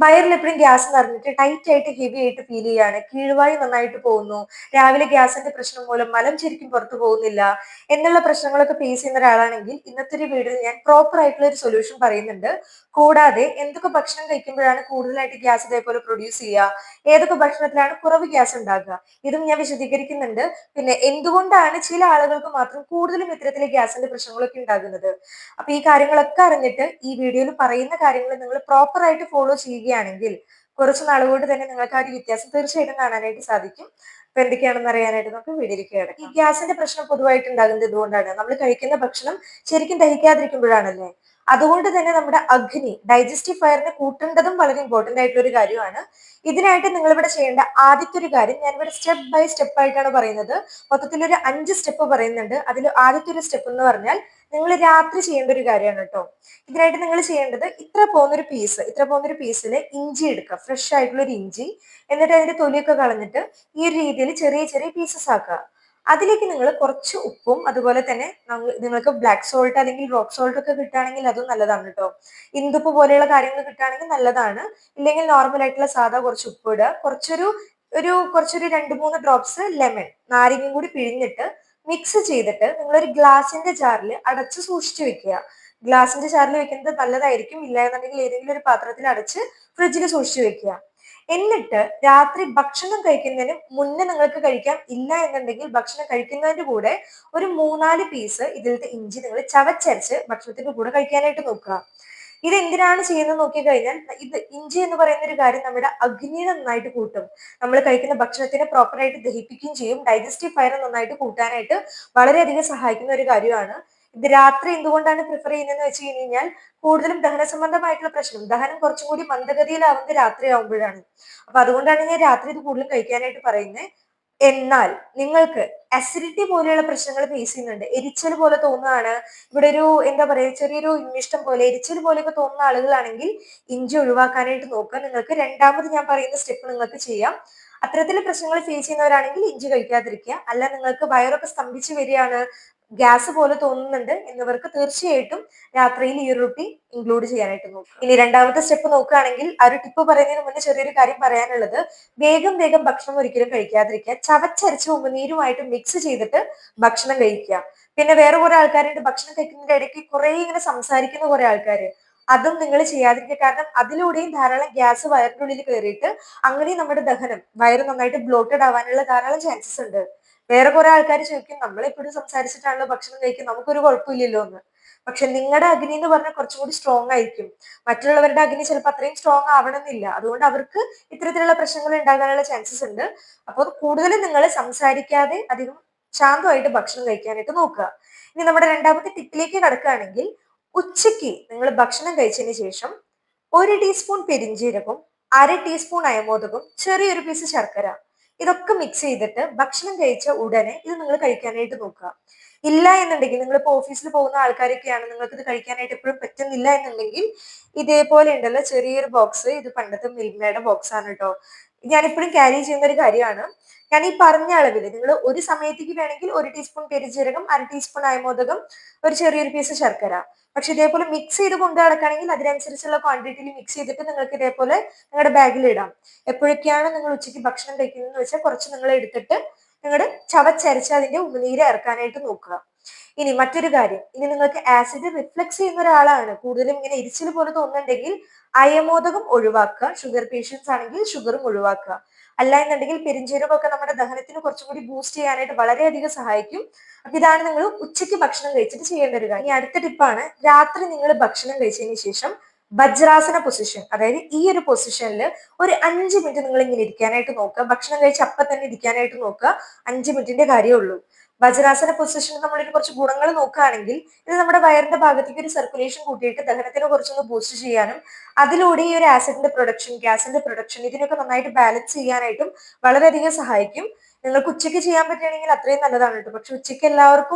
വയറിൽ എപ്പോഴും ഗ്യാസ് നിറഞ്ഞിട്ട് ടൈറ്റ് ആയിട്ട് ഹെവി ആയിട്ട് ഫീൽ ചെയ്യാണ്, കീഴ്വായു നന്നായിട്ട് പോകുന്നു, രാവിലെ ഗ്യാസിന്റെ പ്രശ്നം മൂലം മലം ശരിക്കും പുറത്തു പോകുന്നില്ല എന്നുള്ള പ്രശ്നങ്ങളൊക്കെ ഫേസ് ചെയ്യുന്ന ഒരാളാണെങ്കിൽ ഇന്നത്തെ ഒരു വീഡിയോയിൽ ഞാൻ പ്രോപ്പർ ആയിട്ടുള്ള ഒരു സൊല്യൂഷൻ പറയുന്നുണ്ട്. കൂടാതെ എന്തൊക്കെ ഭക്ഷണം കഴിക്കുമ്പോഴാണ് കൂടുതലായിട്ട് ഗ്യാസ് ഇതേപോലെ പ്രൊഡ്യൂസ് ചെയ്യുക, ഏതൊക്കെ ഭക്ഷണത്തിലാണ് കുറവ് ഗ്യാസ് ഉണ്ടാകുക, ഇതും ഞാൻ വിശദീകരിക്കുന്നുണ്ട്. പിന്നെ എന്തുകൊണ്ടാണ് ചില ആളുകൾക്ക് മാത്രം കൂടുതലും ഇത്തരത്തിലെ ഗ്യാസിന്റെ പ്രശ്നങ്ങളൊക്കെ ഉണ്ടാകുന്നത്. അപ്പൊ ഈ കാര്യങ്ങളൊക്കെ അറിഞ്ഞിട്ട് ഈ വീഡിയോയിൽ പറയുന്ന കാര്യങ്ങൾ നിങ്ങൾ പ്രോപ്പർ ആയിട്ട് ഫോളോ ചെയ്യുകയാണെങ്കിൽ കുറച്ച് നാളുകൊണ്ട് തന്നെ നിങ്ങൾക്ക് ആ ഒരു വ്യത്യാസം തീർച്ചയായിട്ടും കാണാനായിട്ട് സാധിക്കും. അപ്പൊ എന്തൊക്കെയാണെന്ന് അറിയാനായിട്ട് നമുക്ക് വീഡിയോയിലേക്ക് കിടക്കാം. ഈ ഗ്യാസിന്റെ പ്രശ്നം പൊതുവായിട്ട് ഉണ്ടാകുന്നത് ഇതുകൊണ്ടാണ്, നമ്മൾ കഴിക്കുന്ന ഭക്ഷണം ശരിക്കും ദഹിക്കാതിരിക്കുമ്പോഴാണല്ലേ. അതുകൊണ്ട് തന്നെ നമ്മുടെ അഗ്നി, ഡൈജസ്റ്റീവ് ഫയറിനെ കൂട്ടേണ്ടതും വളരെ ഇമ്പോർട്ടന്റ് ആയിട്ടുള്ള ഒരു കാര്യമാണ്. ഇതിനായിട്ട് നിങ്ങൾ ഇവിടെ ചെയ്യേണ്ട ആദ്യത്തെ ഒരു കാര്യം ഞാൻ ഇവിടെ സ്റ്റെപ്പ് ബൈ സ്റ്റെപ്പ് ആയിട്ടാണ് പറയുന്നത്. മൊത്തത്തിൽ ഒരു 5 സ്റ്റെപ്പ് പറയുന്നുണ്ട്. അതിൽ ആദ്യത്തെ ഒരു സ്റ്റെപ്പ് എന്ന് പറഞ്ഞാൽ നിങ്ങൾ രാത്രി ചെയ്യേണ്ട ഒരു കാര്യമാണ് കേട്ടോ. ഇതിനായിട്ട് നിങ്ങൾ ചെയ്യേണ്ടത് ഇത്ര പോകുന്നൊരു പീസിൽ ഇഞ്ചി എടുക്കുക, ഫ്രഷ് ആയിട്ടുള്ള ഒരു ഇഞ്ചി. എന്നിട്ട് അതിന്റെ തൊലിയൊക്കെ കളഞ്ഞിട്ട് ഈ ഒരു രീതിയിൽ ചെറിയ ചെറിയ പീസസ് ആക്കുക. അതിലേക്ക് നിങ്ങൾ കുറച്ച് ഉപ്പും അതുപോലെ തന്നെ നിങ്ങൾക്ക് ബ്ലാക്ക് സോൾട്ട് അല്ലെങ്കിൽ റോക്ക് സോൾട്ട് ഒക്കെ കിട്ടുകയാണെങ്കിൽ അതും നല്ലതാണ് കേട്ടോ. ഇന്ദുപ്പ് പോലെയുള്ള കാര്യങ്ങൾ കിട്ടുകയാണെങ്കിൽ നല്ലതാണ്. ഇല്ലെങ്കിൽ നോർമൽ ആയിട്ടുള്ള സാധാ കുറച്ച് ഉപ്പ് ഇടുക, കുറച്ചൊരു 2-3 ഡ്രോപ്സ് ലെമൺ, നാരങ്ങയും കൂടി പിഴിഞ്ഞിട്ട് മിക്സ് ചെയ്തിട്ട് നിങ്ങളൊരു ഗ്ലാസിന്റെ ജാറിൽ അടച്ച് സൂക്ഷിച്ചു വെക്കുക. ഗ്ലാസിന്റെ ജാറിൽ വെക്കുന്നത് നല്ലതായിരിക്കും. ഇല്ല എന്നുണ്ടെങ്കിൽ ഏതെങ്കിലും ഒരു പാത്രത്തിൽ അടച്ച് ഫ്രിഡ്ജിൽ സൂക്ഷിച്ചു വെക്കുക. എന്നിട്ട് രാത്രി ഭക്ഷണം കഴിക്കുന്നതിന് മുന്നേ നിങ്ങൾക്ക് കഴിക്കാം. ഇല്ല എന്നുണ്ടെങ്കിൽ ഭക്ഷണം കഴിക്കുന്നതിന്റെ കൂടെ ഒരു 3-4 പീസ് ഇതിലത്തെ ഇഞ്ചി നിങ്ങൾ ചവച്ചരച്ച് ഭക്ഷണത്തിന്റെ കൂടെ കഴിക്കാനായിട്ട് നോക്കുക. ഇത് എന്തിനാണ് ചെയ്യുന്നത് നോക്കി കഴിഞ്ഞാൽ, ഇത് ഇഞ്ചി എന്ന് പറയുന്ന ഒരു കാര്യം നമ്മുടെ അഗ്നിയെ നന്നായിട്ട് കൂട്ടും. നമ്മൾ കഴിക്കുന്ന ഭക്ഷണത്തിനെ പ്രോപ്പറായിട്ട് ദഹിപ്പിക്കുകയും ചെയ്യും. ഡൈജസ്റ്റീവ് ഫയർ നന്നായിട്ട് കൂട്ടാനായിട്ട് വളരെയധികം സഹായിക്കുന്ന ഒരു കാര്യമാണ്. ഇത് രാത്രി എന്തുകൊണ്ടാണ് പ്രിഫർ ചെയ്യുന്നതെന്ന് വെച്ച് കഴിഞ്ഞാൽ, കൂടുതലും ദഹന സംബന്ധമായിട്ടുള്ള പ്രശ്നം, ദഹനം കുറച്ചും കൂടി മന്ദഗതിയിലാവുന്നത് രാത്രി ആവുമ്പോഴാണ്. അപ്പൊ അതുകൊണ്ടാണ് ഞാൻ രാത്രി ഇത് കൂടുതലും കഴിക്കാനായിട്ട് പറയുന്നത്. എന്നാൽ നിങ്ങൾക്ക് അസിഡിറ്റി പോലെയുള്ള പ്രശ്നങ്ങൾ ഫേസ് ചെയ്യുന്നുണ്ട്, എരിച്ചൽ പോലെ തോന്നുകയാണ്, ഇവിടെ ഒരു എന്താ പറയുക ചെറിയൊരു ഇഷ്ടം പോലെ എരിച്ചൽ പോലെയൊക്കെ തോന്നുന്ന ആളുകളാണെങ്കിൽ ഇഞ്ചി ഒഴിവാക്കാനായിട്ട് നോക്കുക. നിങ്ങൾക്ക് രണ്ടാമത് ഞാൻ പറയുന്ന സ്റ്റെപ്പ് നിങ്ങൾക്ക് ചെയ്യാം. അത്തരത്തിലുള്ള പ്രശ്നങ്ങൾ ഫേസ് ചെയ്യുന്നവരാണെങ്കിൽ ഇഞ്ചി കഴിക്കാതിരിക്കുക. അല്ല നിങ്ങൾക്ക് വയറൊക്കെ സ്തംഭിച്ച് വരികയാണ്, ഗ്യാസ് പോലെ തോന്നുന്നുണ്ട് എന്നിവർക്ക് തീർച്ചയായിട്ടും രാത്രിയിൽ ഈ ഒരു റൂട്ടീൻ ഇൻക്ലൂഡ് ചെയ്യാനായിട്ട് നോക്കുക. ഇനി രണ്ടാമത്തെ സ്റ്റെപ്പ് നോക്കുകയാണെങ്കിൽ, ആ ഒരു ടിപ്പ് പറയുന്നതിന് മുന്നേ ചെറിയൊരു കാര്യം പറയാനുള്ളത്, വേഗം വേഗം ഭക്ഷണം ഒരിക്കലും കഴിക്കാതിരിക്കുക. ചവച്ചരച്ച് ഉമിനീരുമായിട്ട് മിക്സ് ചെയ്തിട്ട് ഭക്ഷണം കഴിക്കുക. പിന്നെ വേറെ കുറെ ആൾക്കാരുണ്ട്, ഭക്ഷണം കഴിക്കുന്നതിന്റെ ഇടയ്ക്ക് കുറെ ഇങ്ങനെ സംസാരിക്കുന്ന കുറെ ആൾക്കാര്. അതും നിങ്ങൾ ചെയ്യാതിരിക്കുക. കാരണം അതിലൂടെയും ധാരാളം ഗ്യാസ് വയറിന്റെ ഉള്ളിൽ കയറിയിട്ട് അങ്ങനെ നമ്മുടെ ദഹനം, വയറ് നന്നായിട്ട് ബ്ലോട്ടഡ് ആവാനുള്ള ധാരാളം ചാൻസസ് ഉണ്ട്. വേറെ കുറെ ആൾക്കാർ ചോദിക്കും, നമ്മളെപ്പോഴും സംസാരിച്ചിട്ടാണല്ലോ ഭക്ഷണം കഴിക്കും, നമുക്കൊരു കുഴപ്പമില്ലല്ലോ എന്ന്. പക്ഷെ നിങ്ങളുടെ അഗ്നി എന്ന് പറഞ്ഞാൽ കുറച്ചും കൂടി സ്ട്രോങ് ആയിരിക്കും. മറ്റുള്ളവരുടെ അഗ്നി ചിലപ്പോൾ അത്രയും സ്ട്രോങ് ആവണമെന്നില്ല. അതുകൊണ്ട് അവർക്ക് ഇത്തരത്തിലുള്ള പ്രശ്നങ്ങൾ ഉണ്ടാകാനുള്ള ചാൻസസ് ഉണ്ട്. അപ്പോൾ കൂടുതലും നിങ്ങൾ സംസാരിക്കാതെ അധികം ശാന്തമായിട്ട് ഭക്ഷണം കഴിക്കാനായിട്ട് നോക്കുക. ഇനി നമ്മുടെ രണ്ടാമത്തെ ടിപ്പിലേക്ക് കടക്കുകയാണെങ്കിൽ, ഉച്ചയ്ക്ക് നിങ്ങൾ ഭക്ഷണം കഴിച്ചതിന് ശേഷം 1 ടീസ്പൂൺ പെരിഞ്ജീരകവും 1/2 ടീസ്പൂൺ അയമോദകവും ചെറിയൊരു പീസ് ശർക്കര, ഇതൊക്കെ മിക്സ് ചെയ്തിട്ട് ഭക്ഷണം കഴിച്ച ഉടനെ ഇത് നിങ്ങൾ കഴിക്കാനായിട്ട് നോക്കുക. ഇല്ല എന്നുണ്ടെങ്കിൽ, നിങ്ങളിപ്പോ ഓഫീസിൽ പോകുന്ന ആൾക്കാരൊക്കെയാണ്, നിങ്ങൾക്ക് ഇത് കഴിക്കാനായിട്ട് എപ്പോഴും പറ്റുന്നില്ല എന്നുണ്ടെങ്കിൽ, ഇതേപോലെ ഉണ്ടല്ലോ ചെറിയൊരു ബോക്സ്, ഇത് പണ്ടത്തെ മിൽമയുടെ ബോക്സ് ആണ് കേട്ടോ. ഞാനിപ്പോഴും ക്യാരി ചെയ്യുന്ന ഒരു കാര്യമാണ്. ഞാൻ ഈ പറഞ്ഞ അളവിൽ നിങ്ങൾ ഒരു സമയത്തേക്ക് വേണമെങ്കിൽ 1 ടീസ്പൂൺ പെരിഞ്ജീരകം, 1/2 ടീസ്പൂൺ അയമോദകം, ഒരു ചെറിയൊരു പീസ് ശർക്കര. പക്ഷെ ഇതേപോലെ മിക്സ് ചെയ്ത് കൊണ്ടു നടക്കുകയാണെങ്കിൽ അതിനനുസരിച്ചുള്ള ക്വാണ്ടിറ്റിയിൽ മിക്സ് ചെയ്തിട്ട് നിങ്ങൾക്ക് ഇതേപോലെ നിങ്ങളുടെ ബാഗിൽ ഇടാം. എപ്പോഴൊക്കെയാണ് നിങ്ങൾ ഉച്ചയ്ക്ക് ഭക്ഷണം കഴിക്കുന്നതെന്ന് വെച്ചാൽ കുറച്ച് നിങ്ങൾ എടുത്തിട്ട് നിങ്ങളുടെ ചവച്ചരച്ച് അതിന്റെ ഉമിനീര് ഇറക്കാനായിട്ട് നോക്കുക. ഇനി മറ്റൊരു കാര്യം, ഇനി നിങ്ങൾക്ക് ആസിഡ് റിഫ്ലക്സ് ചെയ്യുന്ന ഒരാളാണ്, കൂടുതലും ഇങ്ങനെ എരിച്ചിൽ പോലെ തോന്നുന്നുണ്ടെങ്കിൽ അയമോദകം ഒഴിവാക്കുക. ഷുഗർ പേഷ്യൻസ് ആണെങ്കിൽ ഷുഗറും ഒഴിവാക്കുക. അല്ല എന്നുണ്ടെങ്കിൽ പെരിഞ്ജീരകമൊക്കെ നമ്മുടെ ദഹനത്തിന് കുറച്ചും കൂടി ബൂസ്റ്റ് ചെയ്യാനായിട്ട് വളരെയധികം സഹായിക്കും. അപ്പൊ ഇതാണ് നിങ്ങൾ ഉച്ചയ്ക്ക് ഭക്ഷണം കഴിച്ചിട്ട് ചെയ്യേണ്ട ഒരു കാര്യം. ഇനി അടുത്ത ടിപ്പാണ്, രാത്രി നിങ്ങൾ ഭക്ഷണം കഴിച്ചതിന് ശേഷം വജ്രാസന പൊസിഷൻ, അതായത് ഈ ഒരു പൊസിഷനിൽ ഒരു 5 മിനിറ്റ് നിങ്ങൾ ഇങ്ങനെ ഇരിക്കാനായിട്ട് നോക്കുക. ഭക്ഷണം കഴിച്ച് അപ്പം തന്നെ ഇരിക്കാനായിട്ട് നോക്കുക. 5 മിനിറ്റിന്റെ കാര്യമേ ഉള്ളൂ. വജ്രാസന പൊസിഷനിൽ നമ്മളൊരു കുറച്ച് ഗുണങ്ങൾ നോക്കുകയാണെങ്കിൽ, ഇത് നമ്മുടെ വയറിന്റെ ഭാഗത്തേക്ക് ഒരു സർക്കുലേഷൻ കൂട്ടിയിട്ട് ദഹനത്തിനെ കുറച്ചൊന്ന് ബൂസ്റ്റ് ചെയ്യാനും അതിലൂടെ ഈ ഒരു ആസിഡിന്റെ പ്രൊഡക്ഷൻ, ഗ്യാസിന്റെ പ്രൊഡക്ഷൻ, ഇതിനൊക്കെ നന്നായിട്ട് ബാലൻസ് ചെയ്യാനായിട്ടും വളരെയധികം സഹായിക്കും. നിങ്ങൾക്ക് ഉച്ചയ്ക്ക് ചെയ്യാൻ പറ്റുകയാണെങ്കിൽ അത്രയും നല്ലതാണ് കേട്ടോ. പക്ഷെ ഉച്ചയ്ക്ക്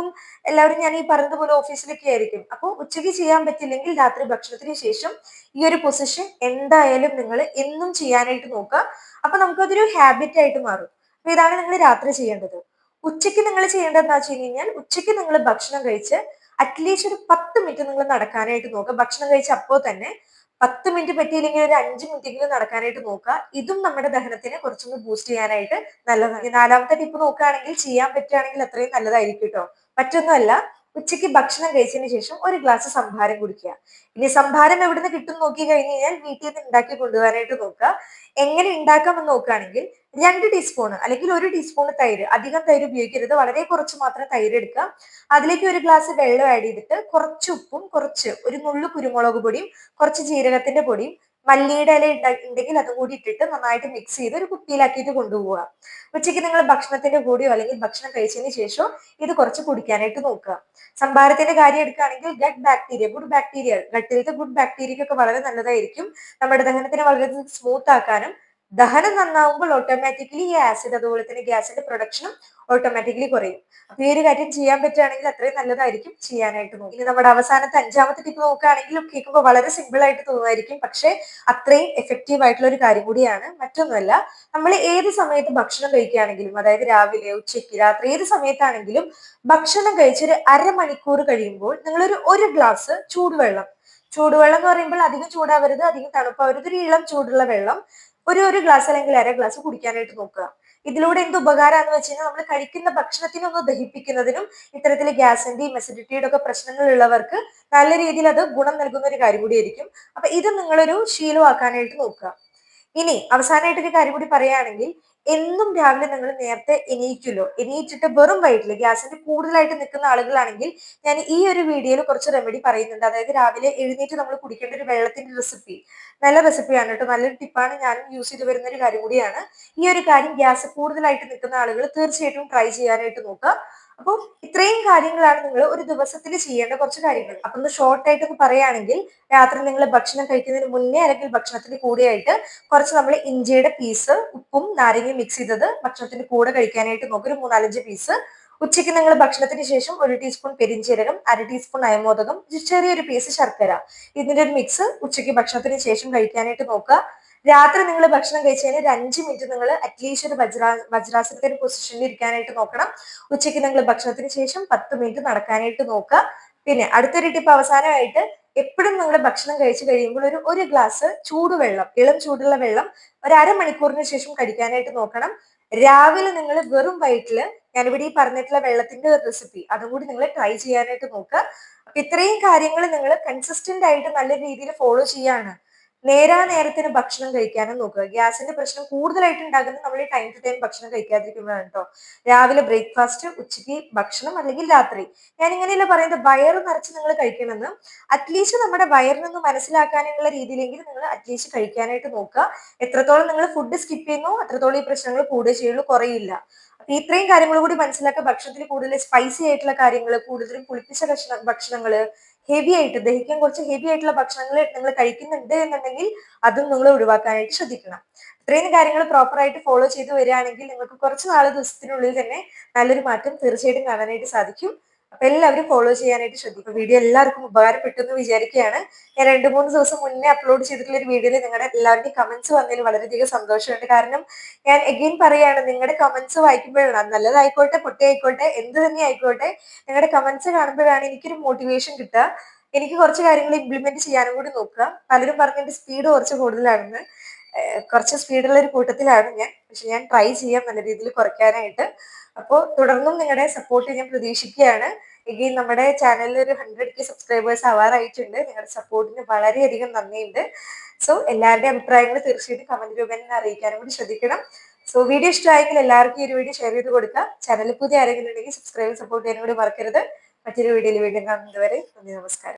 എല്ലാവരും ഞാൻ ഈ പറഞ്ഞതുപോലെ ഓഫീസിലൊക്കെ ആയിരിക്കും. അപ്പോൾ ഉച്ചയ്ക്ക് ചെയ്യാൻ പറ്റില്ലെങ്കിൽ രാത്രി ഭക്ഷണത്തിന് ശേഷം ഈ ഒരു പൊസിഷൻ എന്തായാലും നിങ്ങൾ എന്നും ചെയ്യാനായിട്ട് നോക്കുക. അപ്പൊ നമുക്കതൊരു ഹാബിറ്റ് ആയിട്ട് മാറും. അപ്പൊ ഇതാണ് നിങ്ങൾ രാത്രി ചെയ്യേണ്ടത്. ഉച്ചയ്ക്ക് നിങ്ങൾ ചെയ്യേണ്ടത് എന്താ വെച്ച് കഴിഞ്ഞാൽ, ഉച്ചയ്ക്ക് നിങ്ങൾ ഭക്ഷണം കഴിച്ച് അറ്റ്ലീസ്റ്റ് ഒരു 10 മിനിറ്റ് നിങ്ങൾ നടക്കാനായിട്ട് നോക്കുക. ഭക്ഷണം കഴിച്ച അപ്പോൾ തന്നെ 10 മിനിറ്റ് പറ്റിയില്ലെങ്കിൽ ഒരു 5 മിനിറ്റെങ്കിലും നടക്കാനായിട്ട് നോക്കുക. ഇതും നമ്മുടെ ദഹനത്തിനെ കുറച്ചൊന്ന് ബൂസ്റ്റ് ചെയ്യാനായിട്ട് നല്ലതാണ്. ഇനി 4മത്തെ ടിപ്പ് നോക്കുകയാണെങ്കിൽ ചെയ്യാൻ പറ്റുകയാണെങ്കിൽ അത്രയും നല്ലതായിരിക്കും ട്ടോ. മറ്റൊന്നുമല്ല, ഉച്ചയ്ക്ക് ഭക്ഷണം കഴിച്ചതിന് ശേഷം ഒരു ഗ്ലാസ് സംഭാരം കുടിക്കുക. ഇനി സംഭാരം എവിടുന്ന് കിട്ടും നോക്കി കഴിഞ്ഞ് കഴിഞ്ഞാൽ വീട്ടിൽ നിന്ന് ഉണ്ടാക്കി കൊണ്ടുപോകാനായിട്ട് നോക്കുക. എങ്ങനെ ഉണ്ടാക്കാമെന്ന് നോക്കുകയാണെങ്കിൽ 2 ടീസ്പൂൺ അല്ലെങ്കിൽ 1 ടീസ്പൂൺ തൈര്, അധികം തൈര് ഉപയോഗിക്കരുത്, വളരെ കുറച്ച് മാത്രം തൈര് എടുക്കുക. അതിലേക്ക് ഒരു ഗ്ലാസ് വെള്ളം ആഡ് ചെയ്തിട്ട് കുറച്ച് ഉപ്പും കുറച്ച് ഒരു നുള്ളു കുരുമുളക് പൊടിയും കുറച്ച് ജീരകത്തിന്റെ പൊടിയും മല്ലിയുടെ ഇല ഉണ്ടെങ്കിൽ അതും കൂടി ഇട്ടിട്ട് നന്നായിട്ട് മിക്സ് ചെയ്ത് ഒരു കുപ്പിയിലാക്കിയിട്ട് കൊണ്ടുപോവുക. ഉച്ചയ്ക്ക് നിങ്ങൾ ഭക്ഷണത്തിന്റെ കൂടെയോ അല്ലെങ്കിൽ ഭക്ഷണം കഴിച്ചതിന് ശേഷമോ ഇത് കുറച്ച് കുടിക്കാനായിട്ട് നോക്കുക. സംഭാരത്തിന്റെ കാര്യം എടുക്കുകയാണെങ്കിൽ ഗട്ട് ബാക്ടീരിയ, ഗുഡ് ബാക്ടീരിയ, ഗട്ടിലത്തെ ഗുഡ് ബാക്ടീരിയക്കൊക്കെ വളരെ നല്ലതായിരിക്കും. നമ്മുടെ ദഹനത്തിനെ വളരെ സ്മൂത്ത് ആക്കാനും ദഹനം നന്നാവുമ്പോൾ ഓട്ടോമാറ്റിക്കലി ഈ ആസിഡ് അതുപോലെ തന്നെ ഗ്യാസിന്റെ പ്രൊഡക്ഷനും ഓട്ടോമാറ്റിക്കലി കുറയും. അപ്പൊ ഈ ഒരു കാര്യം ചെയ്യാൻ പറ്റുകയാണെങ്കിൽ അത്രയും നല്ലതായിരിക്കും ചെയ്യാനായിട്ട് നോക്കും. ഇനി നമ്മുടെ അവസാനത്തെ 5മത്തെ ടിപ്പ് നോക്കുകയാണെങ്കിലും കേൾക്കുമ്പോൾ വളരെ സിമ്പിൾ ആയിട്ട് തോന്നുമായിരിക്കും, പക്ഷേ അത്രയും എഫക്റ്റീവ് ആയിട്ടുള്ള ഒരു കാര്യം കൂടിയാണ്. മറ്റൊന്നുമല്ല, നമ്മൾ ഏത് സമയത്ത് ഭക്ഷണം കഴിക്കുകയാണെങ്കിലും, അതായത് രാവിലെ, ഉച്ചയ്ക്ക്, രാത്രി, ഏത് സമയത്താണെങ്കിലും ഭക്ഷണം കഴിച്ചൊരു അരമണിക്കൂർ കഴിയുമ്പോൾ നിങ്ങളൊരു ഒരു ഗ്ലാസ് ചൂടുവെള്ളം, ചൂടുവെള്ളം എന്ന് പറയുമ്പോൾ അധികം ചൂടാവരുത്, അധികം തണുപ്പാവരുത്, ഒരു ഇളം ചൂടുള്ള വെള്ളം ഒരു ഗ്ലാസ് അല്ലെങ്കിൽ അര ഗ്ലാസ് കുടിക്കാനായിട്ട് നോക്കുക. ഇതിലൂടെ എന്ത് ഉപകാരമാണെന്ന് വെച്ച് കഴിഞ്ഞാൽ നമ്മൾ കഴിക്കുന്ന ഭക്ഷണത്തിനൊന്ന് ദഹിപ്പിക്കുന്നതിനും ഇത്തരത്തിൽ ഗ്യാസിന്റെയും അസിഡിറ്റിയുടെ ഒക്കെ പ്രശ്നങ്ങൾ ഉള്ളവർക്ക് നല്ല രീതിയിൽ അത് ഗുണം നൽകുന്ന ഒരു കാര്യം കൂടിയായിരിക്കും. അപ്പൊ ഇത് നിങ്ങളൊരു ശീലമാക്കാനായിട്ട് നോക്കുക. ഇനി അവസാനമായിട്ട് ഒരു കാര്യം കൂടി പറയുകയാണെങ്കിൽ, എന്നും രാവിലെ നിങ്ങൾ നേരത്തെ എണീക്കുമല്ലോ, എണീറ്റിട്ട് വെറും വയറ്റിൽ ഗ്യാസിന്റെ കൂടുതലായിട്ട് നിൽക്കുന്ന ആളുകളാണെങ്കിൽ ഞാൻ ഈ ഒരു വീഡിയോയിൽ കുറച്ച് റെമഡി പറയുന്നുണ്ട്. അതായത് രാവിലെ എഴുന്നേറ്റ് നമ്മൾ കുടിക്കേണ്ട ഒരു വെള്ളത്തിന്റെ റെസിപ്പി, നല്ല റെസിപ്പിയാണ് കേട്ടോ, നല്ലൊരു ടിപ്പാണ്, ഞാനും യൂസ് ചെയ്ത് വരുന്ന ഒരു കാര്യം കൂടിയാണ്. ഈ ഒരു കാര്യം ഗ്യാസ് കൂടുതലായിട്ട് നിൽക്കുന്ന ആളുകൾ തീർച്ചയായിട്ടും ട്രൈ ചെയ്യാനായിട്ട് നോക്കുക. അപ്പോൾ ഇത്രയും കാര്യങ്ങളാണ് നിങ്ങൾ ഒരു ദിവസത്തിൽ ചെയ്യേണ്ട കുറച്ച് കാര്യങ്ങൾ. അപ്പൊ ഒന്ന് ഷോർട്ട് ആയിട്ട് ഒന്ന് പറയുകയാണെങ്കിൽ, രാത്രി നിങ്ങൾ ഭക്ഷണം കഴിക്കുന്നതിന് മുന്നേ അല്ലെങ്കിൽ ഭക്ഷണത്തിന് കൂടെയായിട്ട് കുറച്ച് നമ്മൾ ഇഞ്ചിയുടെ പീസ് ഉപ്പും നാരങ്ങയും മിക്സ് ചെയ്തത് ഭക്ഷണത്തിന് കൂടെ കഴിക്കാനായിട്ട് നോക്കുക, ഒരു 3-4 പീസ്. ഉച്ചയ്ക്ക് നിങ്ങൾ ഭക്ഷണത്തിന് ശേഷം 1 ടീസ്പൂൺ പെരിഞ്ജീരകം, 1/2 ടീസ്പൂൺ അയമോദകം, ചെറിയൊരു പീസ് ശർക്കര, ഇതിന്റെ ഒരു മിക്സ് ഉച്ചയ്ക്ക് ഭക്ഷണത്തിന് ശേഷം കഴിക്കാനായിട്ട് നോക്കുക. രാത്രി നിങ്ങൾ ഭക്ഷണം കഴിച്ചതിന് ഒരു 5 മിനിറ്റ് നിങ്ങൾ അറ്റ്ലീസ്റ്റ് ഒരു വജ്രാസനത്തിന്റെ പൊസിഷനിൽ ഇരിക്കാനായിട്ട് നോക്കണം. ഉച്ചയ്ക്ക് നിങ്ങൾ ഭക്ഷണത്തിന് ശേഷം 10 മിനിറ്റ് നടക്കാനായിട്ട് നോക്കുക. പിന്നെ അടുത്തൊരു ടിപ്പ് അവസാനമായിട്ട്, എപ്പോഴും നിങ്ങൾ ഭക്ഷണം കഴിച്ചു കഴിയുമ്പോൾ ഒരു ഗ്ലാസ് ചൂടുവെള്ളം, ഇളം ചൂടുള്ള വെള്ളം ഒരു അരമണിക്കൂറിന് ശേഷം കഴിക്കാനായിട്ട് നോക്കണം. രാവിലെ നിങ്ങൾ വെറും വയറ്റില് ഞാനിവിടെ ഈ പറഞ്ഞിട്ടുള്ള വെള്ളത്തിന്റെ റെസിപ്പി അതും കൂടി നിങ്ങൾ ട്രൈ ചെയ്യാനായിട്ട് നോക്കുക. അപ്പൊ ഇത്രയും കാര്യങ്ങൾ നിങ്ങൾ കൺസിസ്റ്റന്റ് ആയിട്ട് നല്ല രീതിയിൽ ഫോളോ ചെയ്യാണ് നേരത്തിന് ഭക്ഷണം കഴിക്കാനും നോക്കുക. ഗ്യാസിന്റെ പ്രശ്നം കൂടുതലായിട്ട് ഉണ്ടാകുന്നത് നമ്മൾ ടൈം ടു ടൈം ഭക്ഷണം കഴിക്കാതിരിക്കുമ്പോഴാണ് കേട്ടോ. രാവിലെ ബ്രേക്ക്ഫാസ്റ്റ്, ഉച്ചയ്ക്ക് ഭക്ഷണം അല്ലെങ്കിൽ രാത്രി. ഞാൻ ഇങ്ങനെയല്ല പറയുന്നത് വയറ് നിറച്ച് നിങ്ങൾ കഴിക്കണമെന്ന്, അറ്റ്ലീസ്റ്റ് നമ്മുടെ വയറിനൊന്ന് മനസ്സിലാക്കാനുള്ള രീതിയിലെങ്കിലും നിങ്ങൾ അറ്റ്ലീസ്റ്റ് കഴിക്കാനായിട്ട് നോക്കുക. എത്രത്തോളം നിങ്ങൾ ഫുഡ് സ്കിപ്പ് ചെയ്യുന്നു അത്രത്തോളം ഈ പ്രശ്നങ്ങൾ കൂടുകയേ ചെയ്യുള്ളൂ, കുറയില്ല. അപ്പൊ ഇത്രയും കാര്യങ്ങൾ കൂടി മനസ്സിലാക്കുക. ഭക്ഷണത്തിൽ കൂടുതൽ സ്പൈസി ആയിട്ടുള്ള കാര്യങ്ങൾ, കൂടുതലും പുളിപ്പിച്ച ഭക്ഷണങ്ങള്, ഹെവി ആയിട്ട് ദഹിക്കാൻ കുറച്ച് ഹെവി ആയിട്ടുള്ള ഭക്ഷണങ്ങൾ നിങ്ങൾ കഴിക്കുന്നുണ്ട് എന്നുണ്ടെങ്കിൽ അതും നിങ്ങൾ ഒഴിവാക്കാനായിട്ട് ശ്രദ്ധിക്കണം. ഇത്രയും കാര്യങ്ങൾ പ്രോപ്പർ ആയിട്ട് ഫോളോ ചെയ്ത് വരികയാണെങ്കിൽ നിങ്ങൾക്ക് കുറച്ച് ദിവസത്തിനുള്ളിൽ തന്നെ നല്ലൊരു മാറ്റം തീർച്ചയായിട്ടും കാണാനായിട്ട് സാധിക്കും. അപ്പൊ എല്ലാവരും ഫോളോ ചെയ്യാനായിട്ട് ശ്രദ്ധിക്കും. വീഡിയോ എല്ലാവർക്കും ഉപകാരപ്പെട്ടു എന്ന് വിചാരിക്കുകയാണ്. ഞാൻ 2-3 ദിവസം മുന്നേ അപ്ലോഡ് ചെയ്തിട്ടുള്ള ഒരു വീഡിയോയിൽ നിങ്ങളുടെ എല്ലാവരുടെയും കമന്റ്സ് വന്നതിൽ വളരെയധികം സന്തോഷമുണ്ട്. കാരണം ഞാൻ എഗെയിൻ പറയാണ്, നിങ്ങളുടെ കമന്റ്സ് വായിക്കുമ്പോഴാണ്, നല്ലതായിക്കോട്ടെ പൊട്ടിയായിക്കോട്ടെ എന്ത് തന്നെ ആയിക്കോട്ടെ, നിങ്ങളുടെ കമന്റ്സ് കാണുമ്പോഴാണ് എനിക്കൊരു മോട്ടിവേഷൻ കിട്ടുക. എനിക്ക് കുറച്ച് കാര്യങ്ങൾ ഇംപ്ലിമെന്റ് ചെയ്യാനും കൂടി നോക്കുക. പലരും പറഞ്ഞതിന്റെ സ്പീഡ് കുറച്ച് കൂടുതലാണെന്ന്, കുറച്ച് സ്പീഡുള്ള ഒരു കൂട്ടത്തിലാണ് ഞാൻ. പക്ഷെ ഞാൻ ട്രൈ ചെയ്യാം നല്ല രീതിയിൽ കുറയ്ക്കാനായിട്ട്. അപ്പോൾ തുടർന്നും നിങ്ങളുടെ സപ്പോർട്ട് ഞാൻ പ്രതീക്ഷിക്കുകയാണ്. എഗെയിൻ നമ്മുടെ ചാനലിൽ ഒരു 100K സബ്സ്ക്രൈബേഴ്സ് ആവാറായിട്ടുണ്ട്. നിങ്ങളുടെ സപ്പോർട്ടിന് വളരെയധികം നന്ദിയുണ്ട്. സോ എല്ലാവരുടെയും അഭിപ്രായങ്ങൾ തീർച്ചയായിട്ടും കമന്റ് രൂപേണ അറിയിക്കാനും കൂടി ശ്രദ്ധിക്കണം. സോ വീഡിയോ ഇഷ്ടമായെങ്കിൽ എല്ലാവർക്കും ഈ ഒരു വീഡിയോ ഷെയർ ചെയ്ത് കൊടുക്കുക. ചാനൽ പുതിയ ആരെങ്കിലും ഉണ്ടെങ്കിൽ സബ്സ്ക്രൈബ് സപ്പോർട്ട് ചെയ്യാനും കൂടി മറക്കരുത്. മറ്റൊരു വീഡിയോയിൽ വീണ്ടും കാണുന്നത് വരെ നന്ദി, നമസ്കാരം.